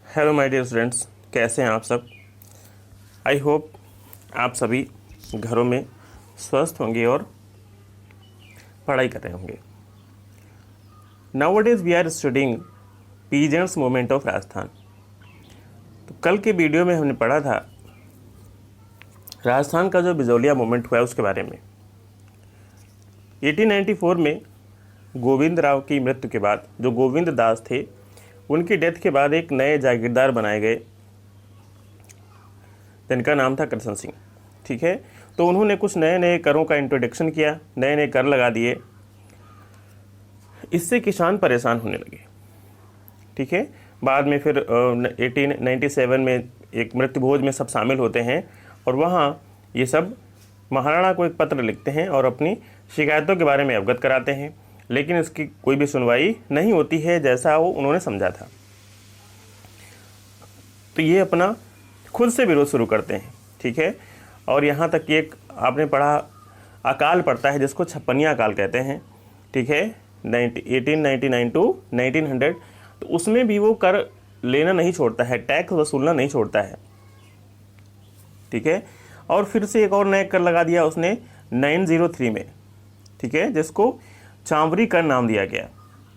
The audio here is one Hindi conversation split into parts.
हेलो माय डियर स्टूडेंट्स, कैसे हैं आप सब। आई होप आप सभी घरों में स्वस्थ होंगे और पढ़ाई कर रहे होंगे। Nowadays we are studying peasants movement of Rajasthan. तो कल के वीडियो में हमने पढ़ा था राजस्थान का जो बिजौलिया मूवमेंट हुआ है उसके बारे में। 1894 में गोविंद राव की मृत्यु के बाद जो गोविंद दास थे उनकी डेथ के बाद एक नए जागीरदार बनाए गए जिनका नाम था कृष्ण सिंह। ठीक है, तो उन्होंने कुछ नए नए करों का इंट्रोडक्शन किया, नए नए कर लगा दिए। इससे किसान परेशान होने लगे। ठीक है, बाद में फिर 1897 में एक मृत्यु भोज में सब शामिल होते हैं और वहाँ ये सब महाराणा को एक पत्र लिखते हैं और अपनी शिकायतों के बारे में अवगत कराते हैं, लेकिन इसकी कोई भी सुनवाई नहीं होती है जैसा वो उन्होंने समझा था। तो ये अपना खुद से विरोध शुरू करते हैं। ठीक है, और यहाँ तक कि एक आपने पढ़ा अकाल पड़ता है जिसको छप्पनिया अकाल कहते हैं। ठीक है, 1899 टू 1900, तो उसमें भी वो कर लेना नहीं छोड़ता है, टैक्स वसूलना नहीं छोड़ता है। ठीक है, और फिर से एक और नया कर लगा दिया उसने 903 में। ठीक है, जिसको चांवरी कर नाम दिया गया।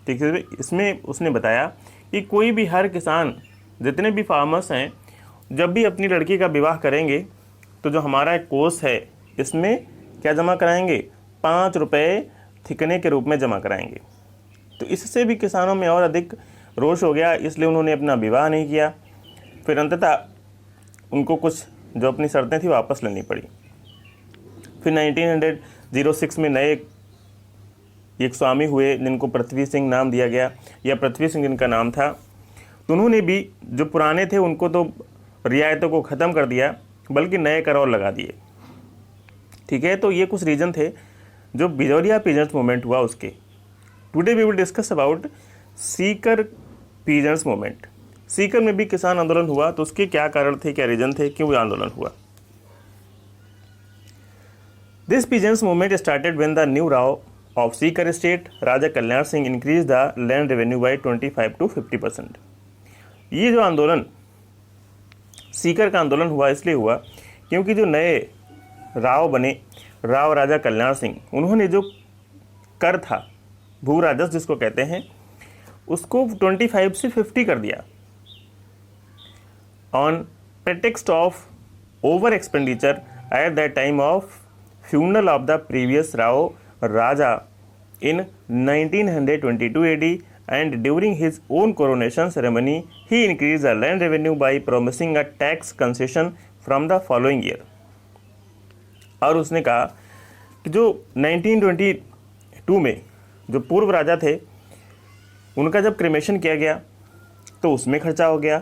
ठीक है, इसमें उसने बताया कि कोई भी हर किसान, जितने भी फार्मर्स हैं, जब भी अपनी लड़की का विवाह करेंगे तो जो हमारा एक कोष है इसमें क्या जमा कराएंगे, 5 रुपये थिकने के रूप में जमा कराएंगे। तो इससे भी किसानों में और अधिक रोष हो गया, इसलिए उन्होंने अपना विवाह नहीं किया। फिर अंततः उनको कुछ जो अपनी शर्तें थी वापस लेनी पड़ी। फिर 1906 में नए एक स्वामी हुए जिनको पृथ्वी सिंह नाम दिया गया, या पृथ्वी सिंह जिनका नाम था। तो उन्होंने भी जो पुराने थे उनको तो रियायतों को ख़त्म कर दिया, बल्कि नए कर और लगा दिए। ठीक है, तो ये कुछ रीज़न थे जो बिजौलिया पीजेंट्स मूवमेंट हुआ उसके। Today we will discuss about Sikar peasants movement. Sikar में भी किसान आंदोलन हुआ, तो उसके क्या कारण थे, क्या रीज़न थे, क्यों आंदोलन हुआ। This peasants movement started when the new Rao of Sikar state Raja Kalyan Singh increased the land revenue by 25 to 50%। ये जो आंदोलन सीकर का आंदोलन हुआ इसलिए हुआ क्योंकि जो नए राव बने, राव राजा कल्याण सिंह, उन्होंने जो कर था भू राजस्व जिसको कहते हैं उसको 25 से 50 कर दिया on pretext of over expenditure at the time of funeral of the previous Rao Raja in 1922 AD, and during his own coronation ceremony he increased the land revenue by promising a tax concession from the following year। और उसने कहा कि जो 1922 में जो पूर्व राजा थे उनका जब क्रिमेशन किया गया तो उसमें खर्चा हो गया,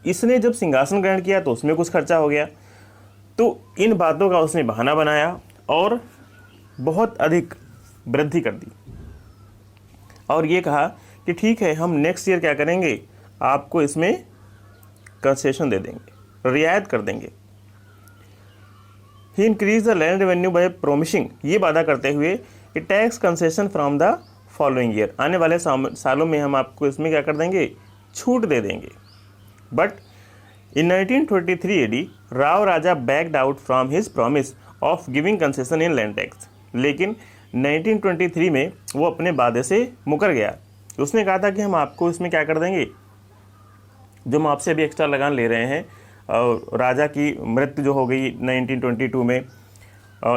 इसने जब सिंहासन ग्रहण किया तो उसमें कुछ खर्चा हो गया। तो इन बातों का उसने बहाना बनाया और बहुत अधिक वृद्धि कर दी और ये कहा कि ठीक है, हम नेक्स्ट ईयर क्या करेंगे, आपको इसमें कंसेशन दे देंगे, रियायत कर देंगे। He increase the land revenue by promising, ये वादा करते हुए कि tax concession from the following year, आने वाले सालों में हम आपको इसमें क्या कर देंगे, छूट दे देंगे। But in 1923 AD Rao Raja backed out from his promise of giving concession in land tax. लेकिन 1923 में वो अपने वादे से मुकर गया। उसने कहा था कि हम आपको इसमें क्या कर देंगे, जो हम आपसे अभी एक्स्ट्रा लगान ले रहे हैं, और राजा की मृत्यु जो हो गई 1922 में,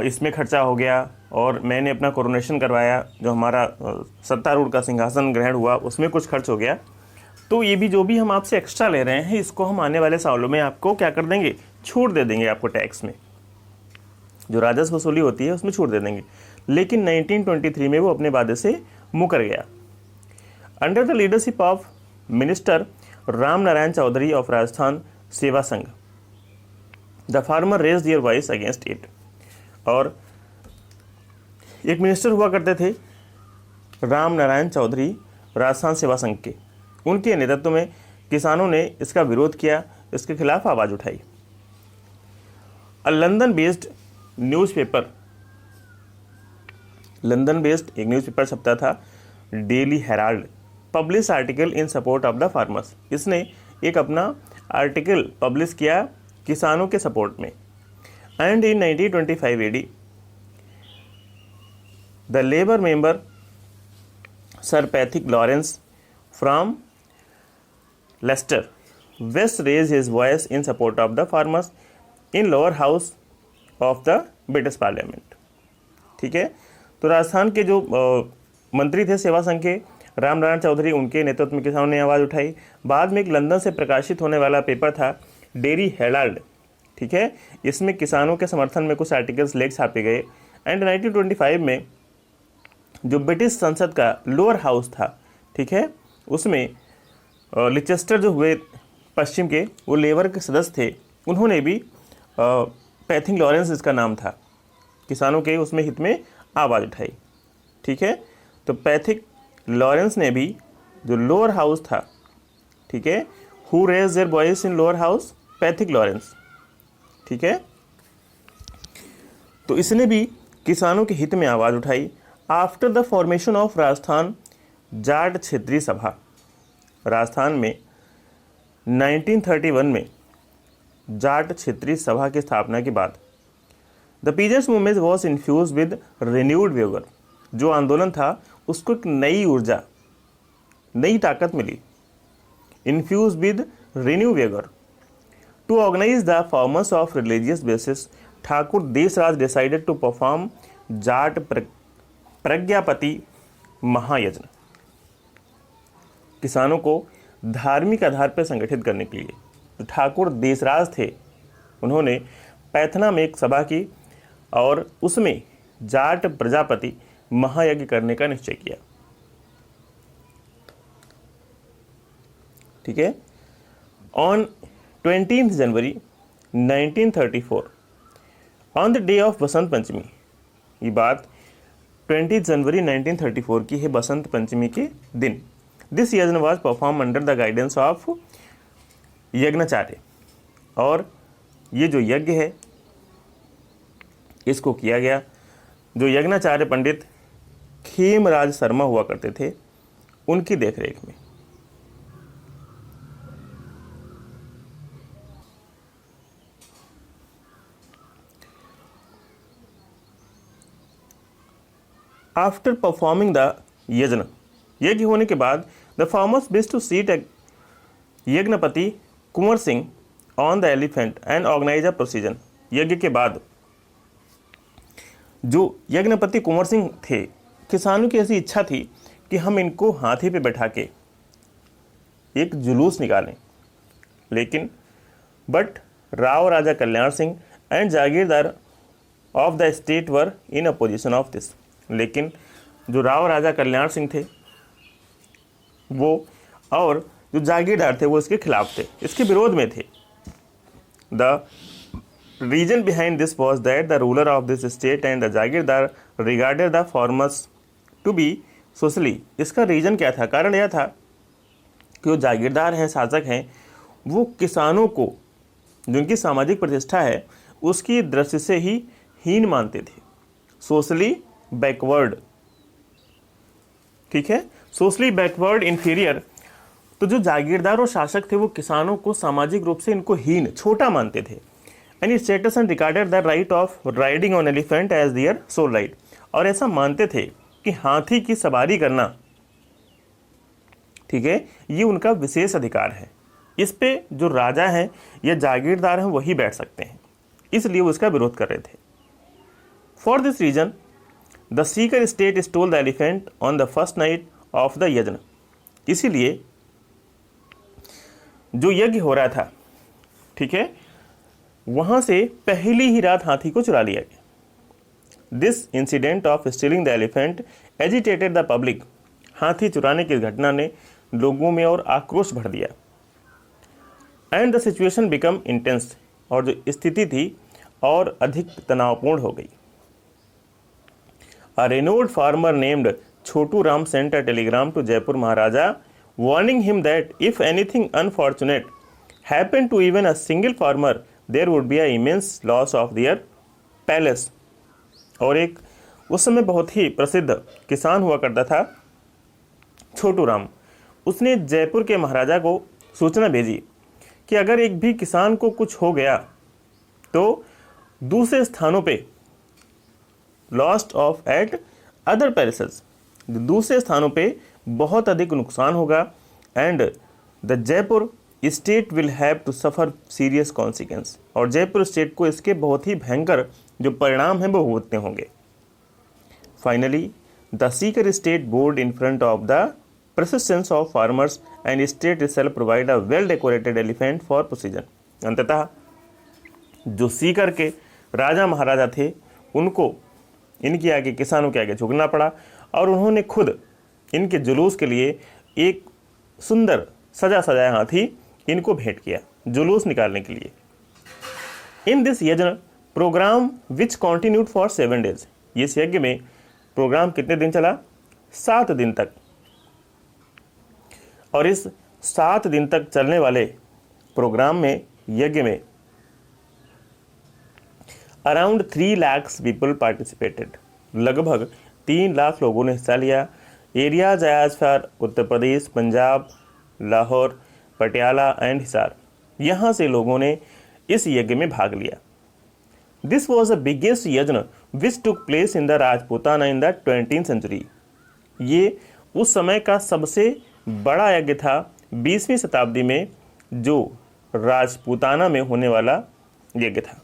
इसमें खर्चा हो गया और मैंने अपना कोरोनेशन करवाया, जो हमारा सत्तारूढ़ का सिंहासन ग्रहण हुआ उसमें कुछ खर्च हो गया। तो ये भी जो भी हम आपसे एक्स्ट्रा ले रहे हैं इसको हम आने वाले सालों में आपको क्या कर देंगे, छूट दे देंगे, आपको टैक्स में जो राजस्व वसूली होती है उसमें छूट दे देंगे। लेकिन 1923 में वो अपने वादे से मुकर गया। Under the leadership of minister Ram Narayan Chaudhary of Rajasthan Seva Sangh, the farmer raise their voice against it. और एक मिनिस्टर हुआ करते थे राम नारायण चौधरी राजस्थान सेवा संघ के, उनके नेतृत्व में किसानों ने इसका विरोध किया, इसके खिलाफ आवाज़ उठाई। London based newspaper, London based एक न्यूज़पेपर छपता था daily Herald, publish article in support of the farmers. इसने एक अपना आर्टिकल पब्लिश किया किसानों के सपोर्ट में। And in 1925 AD the labour member sir Pethick Lawrence from Leicester West raise his voice in support of the farmers in lower house of the British parliament. ठीक है, तो राजस्थान के जो मंत्री थे सेवा संघ के राम नारायण चौधरी, उनके नेतृत्व में किसानों ने आवाज़ उठाई। बाद में एक लंदन से प्रकाशित होने वाला पेपर था डेरी हेराल्ड। ठीक है, इसमें किसानों के समर्थन में कुछ आर्टिकल्स लेख छापे गए। एंड 1925 में जो ब्रिटिश संसद का लोअर हाउस था, ठीक है, उसमें लिचेस्टर जो हुए पश्चिम के, वो लेबर के सदस्य थे, उन्होंने भी पैथिक लॉरेंस इसका नाम था, किसानों के उसमें हित में आवाज़ उठाई। ठीक है, तो पैथिक लॉरेंस ने भी जो लोअर हाउस था, ठीक है, who raise their voice in lower house, Pethick Lawrence. ठीक है, तो इसने भी किसानों के हित में आवाज़ उठाई। After the formation of Rajasthan Jat क्षेत्रीय सभा, राजस्थान में 1931 में जाट क्षेत्रीय सभा की स्थापना के बाद the peasants movement was infuse with renewed vigour, जो आंदोलन था उसको एक नई ऊर्जा, नई ताकत मिली। Infuse with renew vigour to organise the farmers of religious basis, Thakur Deshraj decided to perform Jat Prajapati Mahayagya. किसानों को धार्मिक आधार पर संगठित करने के लिए जो ठाकुर देशराज थे, उन्होंने पैथना में एक सभा की और उसमें जाट प्रजापति महायज्ञ करने का निश्चय किया। ठीक है, on 20 January 1934 on the day of Basant Panchami, ये बात 20 जनवरी 1934 की है, बसंत पंचमी के दिन। This yagya was perform under the guidance of yagyacharya, और ये जो यज्ञ है इसको किया गया जो यज्ञाचार्य पंडित खेमराज शर्मा हुआ करते थे, उनकी देखरेख में। आफ्टर परफॉर्मिंग द यज्ञ होने के बाद the farmers wish to seat yagyapati Kunwar Singh on the elephant and organise a procession. यज्ञ के बाद जो यज्ञपति कुंवर सिंह थे, किसानों की ऐसी इच्छा थी कि हम इनको हाथी पे बैठा के एक जुलूस निकालें, लेकिन but Rao Raja Kalyan Singh and jagirdar of the state were in opposition of this. लेकिन जो राव राजा कल्याण सिंह थे वो और जो जागीरदार थे वो इसके खिलाफ थे, इसके विरोध में थे। The reason behind this was that the ruler of this state and the jagirdar regarded the farmers to be socially. इसका रीजन क्या था? कारण यह था कि वो जागीरदार हैं, शासक हैं, वो किसानों को जो उनकी सामाजिक प्रतिष्ठा है उसकी दृष्टि से ही हीन मानते थे, सोशली बैकवर्ड। ठीक है, सोशली बैकवर्ड, इन्फीरियर। तो जो जागीरदार और शासक थे वो किसानों को सामाजिक रूप से इनको हीन, छोटा मानते थे। And status and regarded the right of riding on elephant as their sole right, और ऐसा मानते थे कि हाथी की सवारी करना, ठीक है, ये उनका विशेष अधिकार है, इस पे जो राजा हैं या जागीरदार हैं वही बैठ सकते हैं, इसलिए वो इसका विरोध कर रहे थे। For this reason the Sikar state stole the elephant on the first night of the yagya. इसीलिए जो यज्ञ हो रहा था, ठीक है, वहां से पहली ही रात हाथी को चुरा लिया गया। This incident of stealing the elephant agitated the public. हाथी चुराने की घटना ने लोगों में और आक्रोश भर दिया। And the situation become intense, और जो स्थिति थी और अधिक तनावपूर्ण हो गई। A renowned farmer named Chhotu Ram sent a telegram to Jaipur Maharaja warning him that if anything unfortunate happened to even a single farmer there would be a immense loss of their palace। और एक उस समय बहुत ही प्रसिद्ध किसान हुआ करता था छोटू राम, उसने जयपुर के महाराजा को सूचना भेजी कि अगर एक भी किसान को कुछ हो गया तो दूसरे स्थानों पे lost of at other parishes, दूसरे स्थानों पे बहुत अधिक नुकसान होगा and the Jaipur state will have to suffer serious consequence, और जयपुर स्टेट को इसके बहुत ही भयंकर जो परिणाम हैं वो भुगतने होंगे। Finally the Sikar state board in front of the persistence of farmers and state itself provide a well decorated elephant for procession। अंततः जो सीकर के राजा महाराजा थे उनको इनके आगे, किसानों के आगे झुकना पड़ा और उन्होंने खुद इनके जुलूस के लिए एक सुंदर सजा सजाया हाथी इनको भेंट किया जुलूस निकालने के लिए। In this yagya programme which continued for 7 days, इस यज्ञ में प्रोग्राम कितने दिन चला? 7 दिन तक। और इस 7 दिन तक चलने वाले प्रोग्राम में, यज्ञ में अराउंड 3 लाख पीपल पार्टिसिपेटेड, लगभग 3 लाख लोगों ने हिस्सा लिया। Areas as for Uttar Pradesh, Punjab, Lahore, Patiala and Hisar, यहाँ से लोगों ने इस यज्ञ में भाग लिया। This was the biggest yagya which took place in the Rajputana in the 20th century। ये उस समय का सबसे बड़ा यज्ञ था 20वीं शताब्दी में, जो राजपूताना में होने वाला यज्ञ था।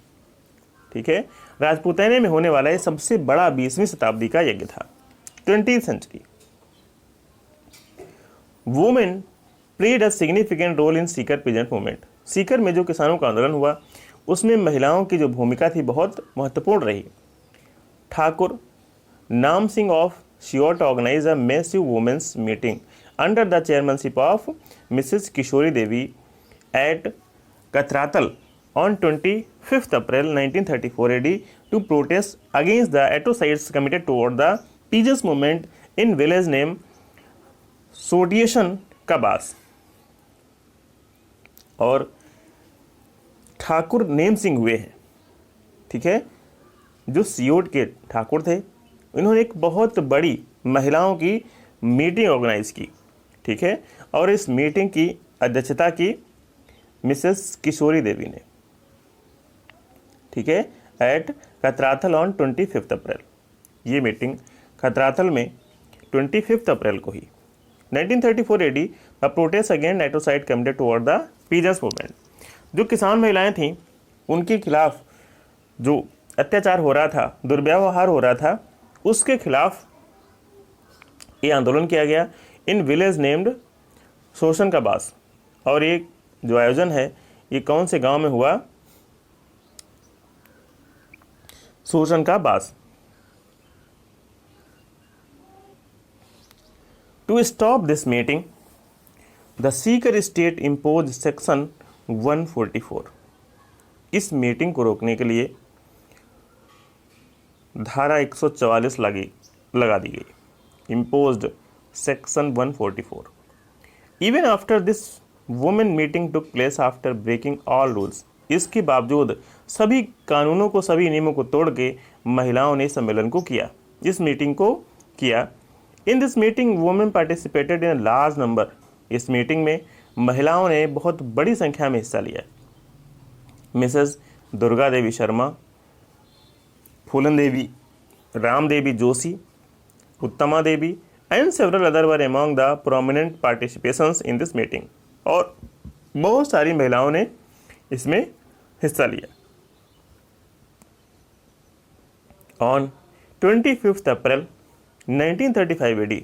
ठीक है, राजपूताना में होने वाला ये सबसे बड़ा 20वीं शताब्दी का यज्ञ था, 20th century। Women played a significant role in Sikar peasant movement. Sikar में जो किसानों का आंदोलन हुआ उसमें महिलाओं की जो भूमिका थी बहुत महत्वपूर्ण रही। Thakur Nam Singh of Shiyot organise a massive women's meeting under the chairmanship of Mrs Kishori Devi at Katrathal on 25th April 1934 AD to protest against the ecocides committed toward the peasants movement in village named सोडिएशन Kawas. और ठाकुर नेम सिंह हुए हैं, ठीक है, जो सियोट के ठाकुर थे। इन्होंने एक बहुत बड़ी महिलाओं की मीटिंग ऑर्गेनाइज की, ठीक है, और इस मीटिंग की अध्यक्षता की मिसेस किशोरी देवी ने, ठीक है, एट खतराथल ऑन 25th अप्रैल। ये मीटिंग खतराथल में 25 अप्रैल को ही 1934 AD the protest against atrocities committed toward the peasants movement. जो किसान महिलाएं थीं उनके खिलाफ जो अत्याचार हो रहा था, दुर्व्यवहार हो रहा था, उसके खिलाफ ये आंदोलन किया गया इन विलेज नेम्ड शोषण का बास। और ये जो आयोजन है ये कौन से गांव में हुआ? शोषण का बास। To stop this meeting the Sikar state impose section 144। इस मीटिंग को रोकने के लिए धारा 144 लगा दी गई, imposed section 144। Even after this women meeting took place after breaking all rules. इसके बावजूद सभी कानूनों को, सभी नियमों को तोड़ के महिलाओं ने सम्मेलन को किया, इस मीटिंग को किया। In this meeting women participated in large number. इस मीटिंग में महिलाओं ने बहुत बड़ी संख्या में हिस्सा लिया। Mrs Durga Devi Sharma, Phoolan Devi, Ram Devi Joshi, Uttama Devi and several other were among the prominent participations in this meeting. और बहुत सारी महिलाओं ने इसमें हिस्सा लिया। On 25th April 1935 AD,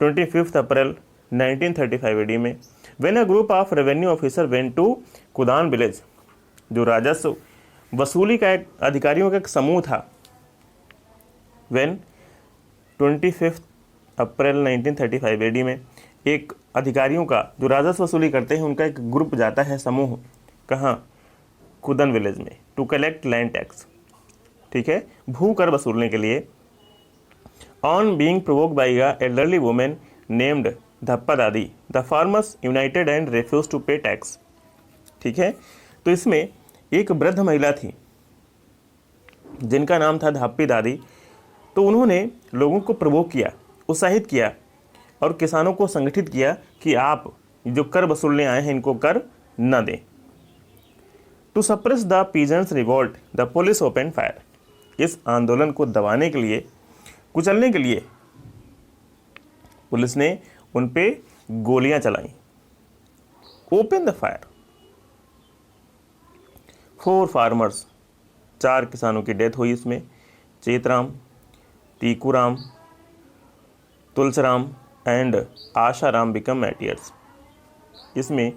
25th April 1935 AD में when a group of revenue officer went to कुदान village, जो राजस्व वसूली का एक अधिकारियों का एक समूह था, व्हेन 25 अप्रैल 1935 AD में एक अधिकारियों का जो राजस्व वसूली करते हैं उनका एक ग्रुप जाता है, समूह, कहाँ? कुदन विलेज में, टू कलेक्ट लैंड टैक्स, ठीक है, भू कर वसूलने के लिए। On being provoked by a elderly women named Dhappa Dadi, the farmers united and refuse to pay tax, ठीक है। तो इसमें एक वृद्ध महिला थी जिनका नाम था धाप्पी दादी। तो उन्होंने लोगों को प्रवोक किया, उत्साहित किया और किसानों को संगठित किया कि आप जो कर वसूलने आए हैं इनको कर न दें। To suppress the peasants revolt the police open fire. इस आंदोलन को दबाने के लिए, कुचलने के लिए पुलिस ने उन पे गोलियां चलाई। Open the fire. 4 फार्मर्स, 4 किसानों की डेथ हुई इसमें। Chetram, Tikuram, Tulsaram and Asharam become martyrs. इसमें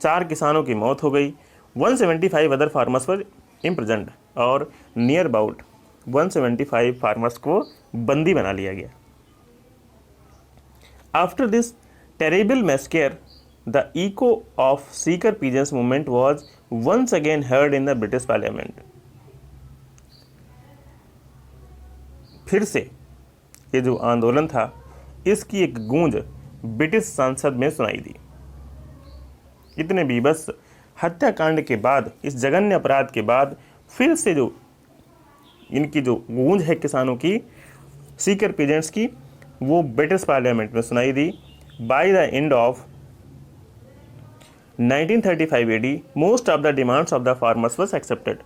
4 किसानों की मौत हो गई। 175 अदर फार्मर्स वर इम्प्रिजन्ड और नियर अबाउट 175 फार्मर्स को बंदी बना लिया गया। After this terrible massacre the echo of Sikar peasants movement was once again heard in the British parliament. फिर से ये जो आंदोलन था इसकी एक गूंज ब्रिटिश संसद में सुनाई दी। इतने बीभत्स हत्याकांड के बाद, इस जघन्य अपराध के बाद फिर से जो इनकी जो गूंज है किसानों की, सीकर पीजेंट्स की, वो ब्रिटिश पार्लियामेंट में सुनाई दी। By the end of 1935 AD most of the demands of the farmers was accepted.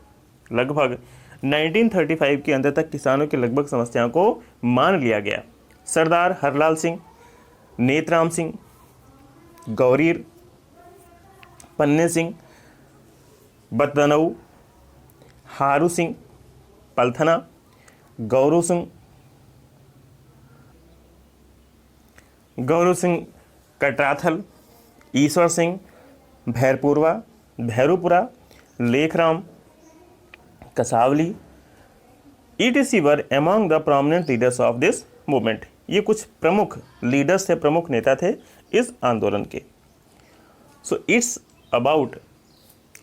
लगभग 1935 के अंत तक किसानों की लगभग समस्याओं को मान लिया गया। सरदार हरलाल सिंह, नेतराम सिंह, गौरीर, पन्ने Singh, Batnau, Haru Singh, Palthana, Gauru Singh Katrathal, Ishwar Singh, Bhairupura, Lekhram, Kasawali etc were among the prominent leaders of this movement. ये कुछ प्रमुख लीडर्स थे, प्रमुख नेता थे इस आंदोलन के। So it's about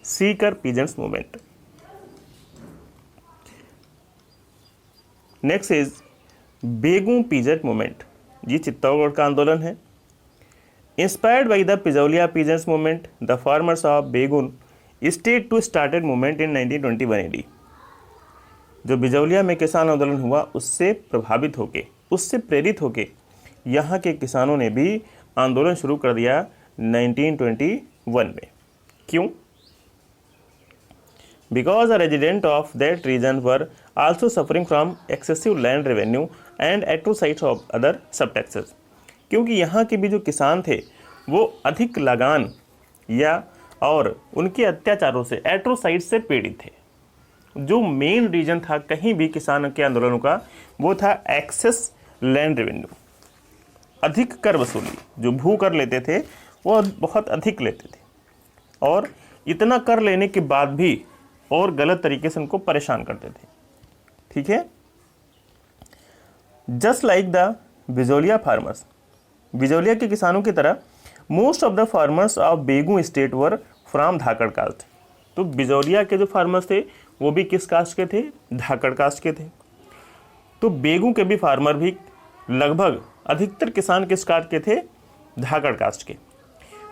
Sikar peasants movement. Next is Begu peasant movement. ये चित्तौड़गढ़ का आंदोलन है। Inspired by the Bijolia peasants movement the farmers of Begun state to started movement in 1921 AD। जो बिजौलिया में किसान आंदोलन हुआ उससे प्रभावित होके, उससे प्रेरित होके यहाँ के किसानों ने भी आंदोलन शुरू कर दिया 1921 में। क्यों? Because the resident of that region were also suffering from excessive land revenue and atrocities of other sub taxes. क्योंकि यहाँ के भी जो किसान थे वो अधिक लगान या और उनके अत्याचारों से, एट्रोसाइट से पीड़ित थे। जो मेन रीजन था कहीं भी किसान के आंदोलनों का वो था एक्सेस लैंड रेवेन्यू, अधिक कर वसूली। जो भू कर लेते थे वो बहुत अधिक लेते थे और इतना कर लेने के बाद भी और गलत तरीके से उनको परेशान करते थे। ठीक है। Just like the Bijolia farmers, Bijolia के किसानों की तरह most of the farmers of Begu state were from Dhakad caste. तो बिजौलिया के जो फार्मर्स थे वो भी किस कास्ट के थे? धाकड़ कास्ट के थे। तो बेगू के भी फार्मर भी लगभग अधिकतर किसान किस कास्ट के थे? धाकड़ कास्ट के।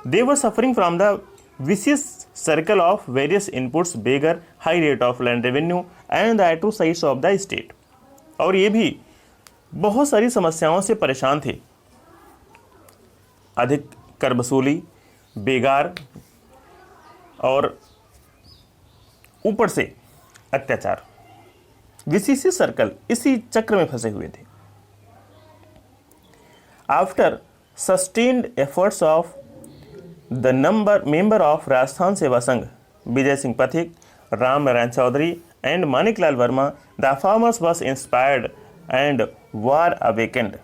They were suffering from the vicious circle of various inputs, begar, high rate of land revenue and the atrocities of the state. और ये भी बहुत सारी समस्याओं से परेशान थे। अधिक कर वसूली, बेगार और ऊपर से अत्याचार, विशिष्ट सर्कल, इसी चक्र में फंसे हुए थे। After sustained efforts of the member of Rajasthan Seva Sangh Vijay Singh Pathik, Ram Narayan Chaudhary and Maniklal Verma, the farmers was inspired and were awakened.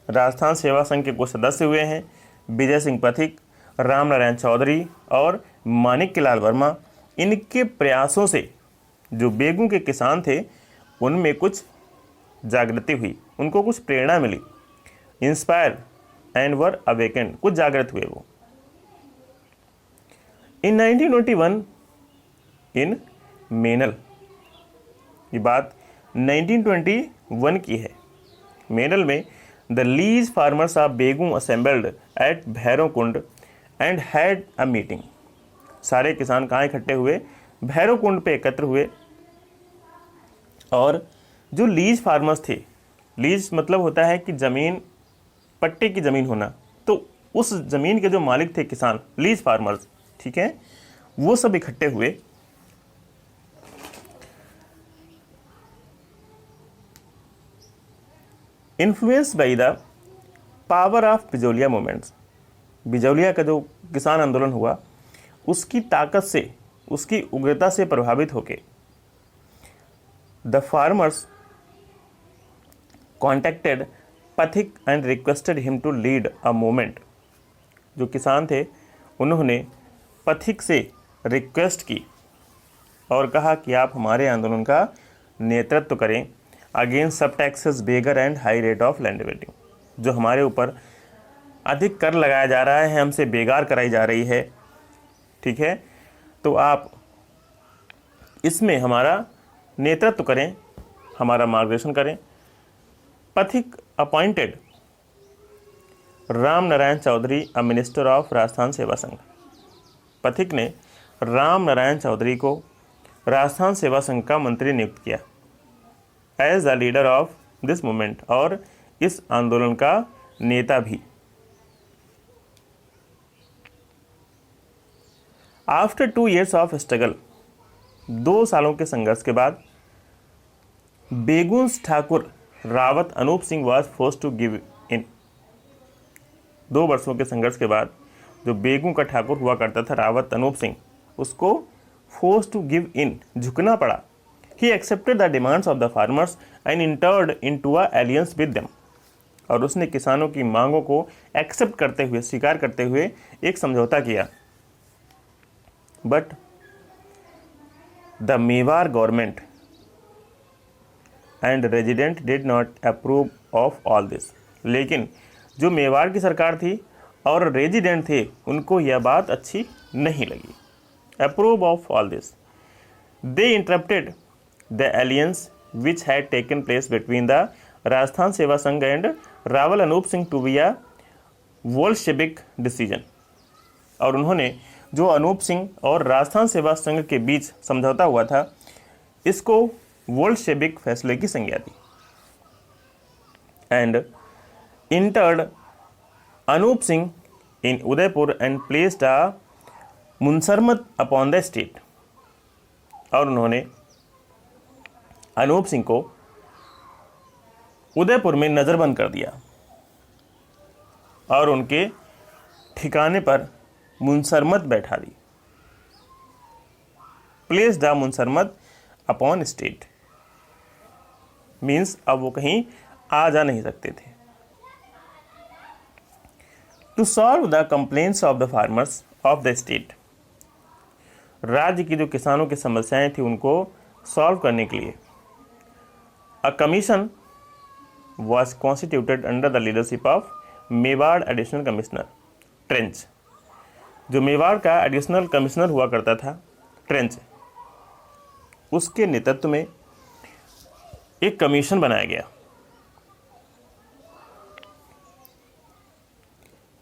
Rajasthan Seva Sangh के कुछ सदस्य हुए हैं, विजय सिंह पथिक, राम नारायण चौधरी और मानिकलाल वर्मा। इनके प्रयासों से जो बेगू के किसान थे उनमें कुछ जागृति हुई, उनको कुछ प्रेरणा मिली। इंस्पायर एंड वर अवेकेंड, कुछ जागृत हुए वो। इन 1921 इन मेनल, ये बात 1921 की है। मेनल में the lease farmers of Begu assembled at Bhairavkund and had a meeting. सारे किसान कहाँ इकट्ठे हुए? भैरवकुंड पे एकत्र हुए। और जो लीज फार्मर्स थे, लीज मतलब होता है कि जमीन, पट्टे की जमीन होना, तो उस ज़मीन के जो मालिक थे किसान, लीज फार्मर्स, ठीक है, वो सब इकट्ठे हुए। Influenced by the power of Bijolia movements, Bijolia का जो किसान आंदोलन हुआ उसकी ताकत से, उसकी उग्रता से प्रभावित होके the farmers contacted Pathik and requested him to lead a movement. जो किसान थे उन्होंने पथिक से रिक्वेस्ट की और कहा कि आप हमारे आंदोलन का नेतृत्व करें अगेंस्ट सब taxes, beggar and high rate of land waiting. जो हमारे ऊपर अधिक कर लगाया जा रहा है, हमसे बेगार कराई जा रही है, ठीक है, तो आप इसमें हमारा नेतृत्व करें, हमारा मार्गदर्शन करें। Pathik appointed Ram Narayan Chaudhary a minister of Rajasthan Seva Sangh. पथिक ने राम नारायण चौधरी को राजस्थान सेवा संघ का मंत्री नियुक्त किया as the leader of this movement, और इस आंदोलन का नेता भी। आफ्टर 2 years ऑफ स्ट्रगल, 2 सालों के संघर्ष के बाद, Begun's Thakur Rawat Anoop Singh was forced to give in. 2 वर्षों के संघर्ष के बाद जो बेगू का ठाकुर हुआ करता था रावत अनूप सिंह, उसको फोर्स टू गिव इन, झुकना पड़ा। He accepted the demands of the farmers and entered into a aliens with them, और उसने किसानों की मांगों को एक्सेप्ट करते हुए, स्वीकार करते हुए एक समझौता किया। But the Mewar government and resident did not approve of all this. लेकिन जो मेवाड़ की सरकार थी और रेजिडेंट थे, उनको यह बात अच्छी नहीं लगी। Approve of all this, they interrupted the alliance which had taken place between the Rajasthan Seva Sangh and Rawal Anoop Singh to be a Bolshevik decision. और उन्होंने जो अनूप सिंह और राजस्थान सेवा संघ के बीच समझौता हुआ था, इसको वोल्शेविक फैसले की संज्ञा दी। And interned Anoop Singh in Udaipur and placed a मुनसरमत अपॉन द स्टेट, और उन्होंने अनूप सिंह को उदयपुर में नज़रबंद कर दिया और उनके ठिकाने पर मुनसरमत बैठा दी। प्लेस द मुनसरमत अपॉन स्टेट मीन्स अब वो कहीं आ जा नहीं सकते थे। To solve the complaints of the farmers of the state, राज्य की जो किसानों की समस्याएं थी उनको सॉल्व करने के लिए a commission was constituted under the leadership of Mewar additional commissioner trench. जो मेवाड़ का एडिशनल कमिश्नर हुआ करता था ट्रेंच, उसके नेतृत्व में एक कमीशन बनाया गया।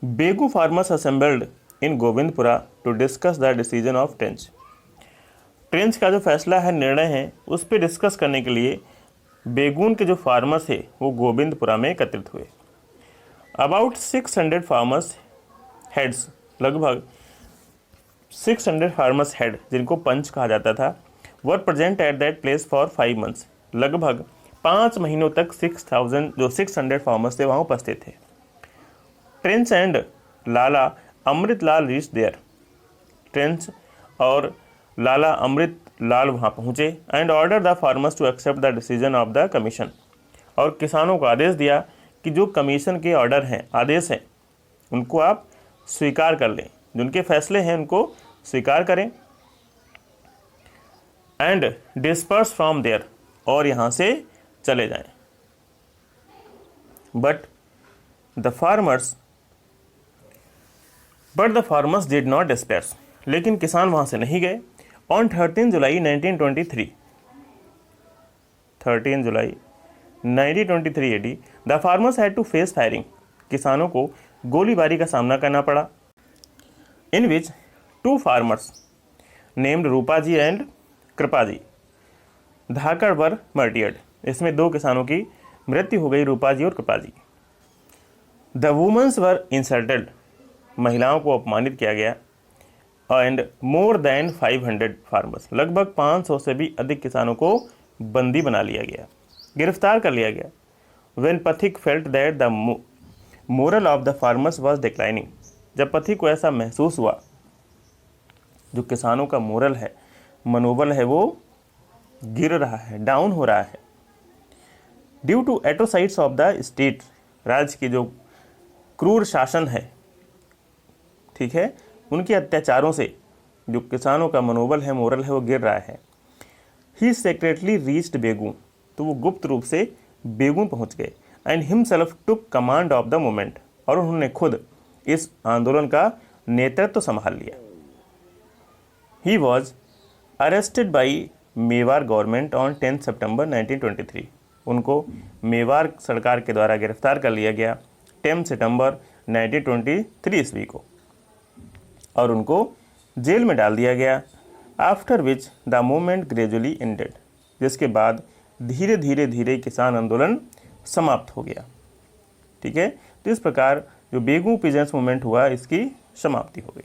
Begu farmers assembled in Govindpura to discuss the decision of Trench. Trench का जो फैसला है, निर्णय है, उस पर डिस्कस करने के लिए बेगून के जो फार्मर्स थे वो गोविंदपुरा में एकत्रित हुए। अबाउट 600 फार्मर्स हेड्स, लगभग 600 फार्मर्स हेड, जिनको पंच कहा जाता था, were present at that place for 5 months। लगभग 5 महीनों तक 600 फार्मर्स थे वहाँ उपस्थित थे। Trench and Lala Amritlal reach there, Trench और लाला अमृतलाल वहाँ पहुँचे and order the farmers to accept the decision of the commission, और किसानों को आदेश दिया कि जो कमीशन के ऑर्डर हैं, आदेश हैं, उनको आप स्वीकार कर लें, जो उनके फैसले हैं उनको स्वीकार करें। एंड डिस्पर्स फ्रॉम देयर, और यहाँ से चले जाएं। But the farmers did not disperse, लेकिन किसान वहाँ से नहीं गए। On 13 July 1923 AD the farmers had to face firing, किसानों को गोलीबारी का सामना करना पड़ा। In which 2 farmers named Rupaji and Kripaji Dhakad were martyred, इसमें 2 किसानों की मृत्यु हो गई, रूपाजी और Kripaji. The womens were insulted, महिलाओं को अपमानित किया गया एंड मोर देन 500 फार्मर्स, लगभग 500 से भी अधिक किसानों को बंदी बना लिया गया, गिरफ्तार कर लिया गया। व्हेन पथिक felt that the moral of the farmers was declining, जब पथिक को ऐसा महसूस हुआ जो किसानों का मोरल है, मनोबल है, वो गिर रहा है, डाउन हो रहा है। Due to atrocities of the state, राज्य की जो क्रूर शासन है, ठीक है, उनके अत्याचारों से जो किसानों का मनोबल है, मोरल है, वो गिर रहा है। ही सेक्रेटली रीच्ड बेगू, तो वो गुप्त रूप से बेगू पहुंच गए। And himself took command of the movement, और उन्होंने खुद इस आंदोलन का नेतृत्व संभाल लिया। He was arrested by Mewar government on 10 सितंबर 1923, उनको मेवाड़ सरकार के द्वारा गिरफ्तार कर लिया गया 10 सितंबर 1923 ईस्वी को, और उनको जेल में डाल दिया गया। After which the movement gradually ended, जिसके बाद धीरे धीरे किसान आंदोलन समाप्त हो गया। ठीक है, तो इस प्रकार जो बेगू पीजेंट्स मूवमेंट हुआ, इसकी समाप्ति हो गई।